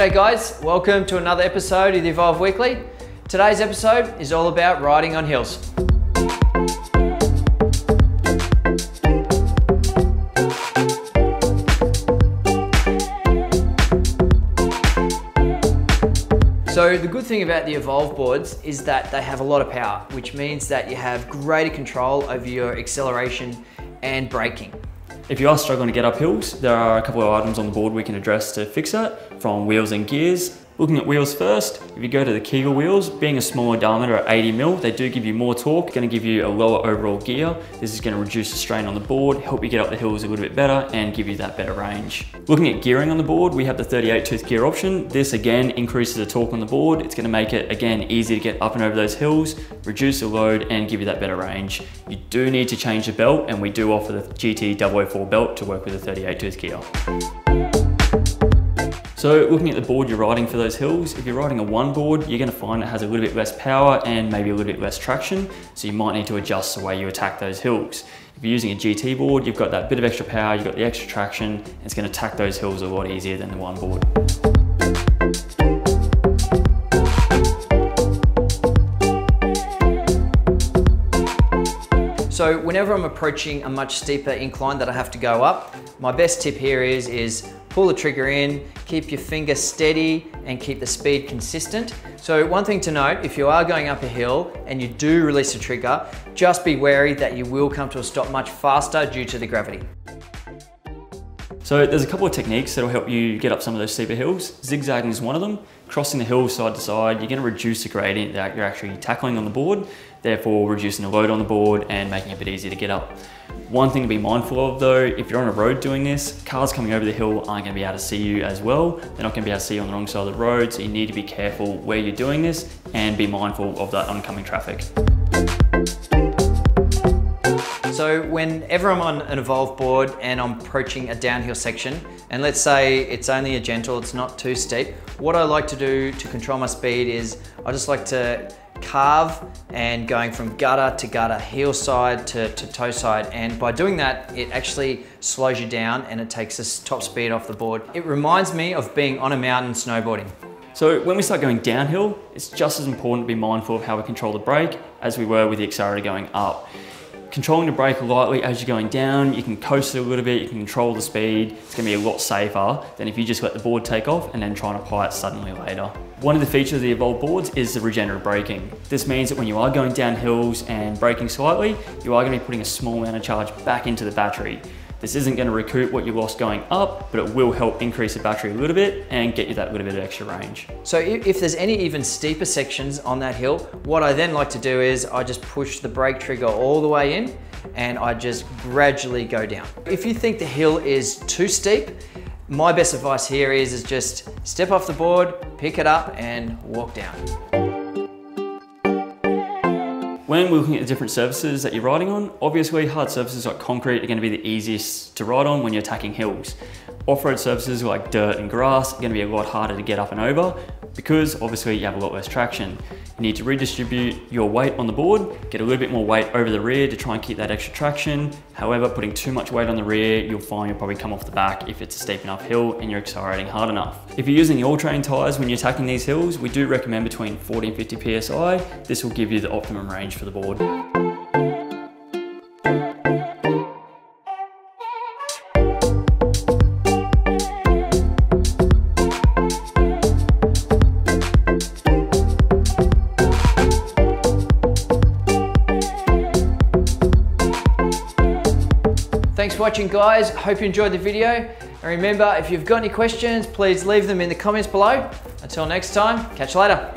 G'day guys, welcome to another episode of the Evolve Weekly. Today's episode is all about riding on hills. So the good thing about the Evolve boards is that they have a lot of power, which means that you have greater control over your acceleration and braking. If you are struggling to get up hills, there are a couple of items on the board we can address to fix that, from wheels and gears. Looking at wheels first, if you go to the Kegel wheels, being a smaller diameter at 80mm, they do give you more torque, going to give you a lower overall gear. This is going to reduce the strain on the board, help you get up the hills a little bit better and give you that better range. Looking at gearing on the board, we have the 38 tooth gear option. This again increases the torque on the board. It's going to make it again easy to get up and over those hills, reduce the load and give you that better range. You do need to change the belt, and we do offer the GT004 belt to work with the 38 tooth gear. So looking at the board you're riding for those hills, if you're riding a one board, you're going to find it has a little bit less power and maybe a little bit less traction, so you might need to adjust the way you attack those hills. If you're using a GT board, you've got that bit of extra power, you've got the extra traction, and it's going to attack those hills a lot easier than the one board. So whenever I'm approaching a much steeper incline that I have to go up, my best tip here is pull the trigger in, keep your finger steady and keep the speed consistent. So one thing to note, if you are going up a hill and you do release the trigger, just be wary that you will come to a stop much faster due to the gravity. So there's a couple of techniques that'll help you get up some of those steeper hills. Zigzagging is one of them. Crossing the hill side to side, you're going to reduce the gradient that you're actually tackling on the board, therefore reducing the load on the board and making it a bit easier to get up. One thing to be mindful of though, if you're on a road doing this, cars coming over the hill aren't going to be able to see you as well. They're not going to be able to see you on the wrong side of the road, so you need to be careful where you're doing this and be mindful of that oncoming traffic. So whenever I'm on an Evolve board and I'm approaching a downhill section, and let's say it's only a gentle, it's not too steep, what I like to do to control my speed is I just like to carve and going from gutter to gutter, heel side to toe side, and by doing that it actually slows you down and it takes the top speed off the board. It reminds me of being on a mountain snowboarding. So when we start going downhill, it's just as important to be mindful of how we control the brake as we were with the accelerator going up. Controlling the brake lightly as you're going down, you can coast it a little bit, you can control the speed. It's going to be a lot safer than if you just let the board take off and then try and apply it suddenly later. One of the features of the Evolve boards is the regenerative braking. This means that when you are going down hills and braking slightly, you are going to be putting a small amount of charge back into the battery. This isn't going to recoup what you lost going up, but it will help increase the battery a little bit and get you that little bit of extra range. So if there's any even steeper sections on that hill, what I then like to do is I just push the brake trigger all the way in and I just gradually go down. If you think the hill is too steep, my best advice here is just step off the board, pick it up and walk down. When we're looking at the different surfaces that you're riding on, obviously hard surfaces like concrete are going to be the easiest to ride on when you're attacking hills. Off-road surfaces like dirt and grass are going to be a lot harder to get up and over because obviously you have a lot less traction. You need to redistribute your weight on the board, get a little bit more weight over the rear to try and keep that extra traction. However, putting too much weight on the rear, you'll find you'll probably come off the back if it's a steep enough hill and you're accelerating hard enough. If you're using the all-terrain tyres when you're attacking these hills, we do recommend between 40 and 50 PSI. This will give you the optimum range for the board. Thanks for watching guys, hope you enjoyed the video. And remember, if you've got any questions, please leave them in the comments below. Until next time, catch you later.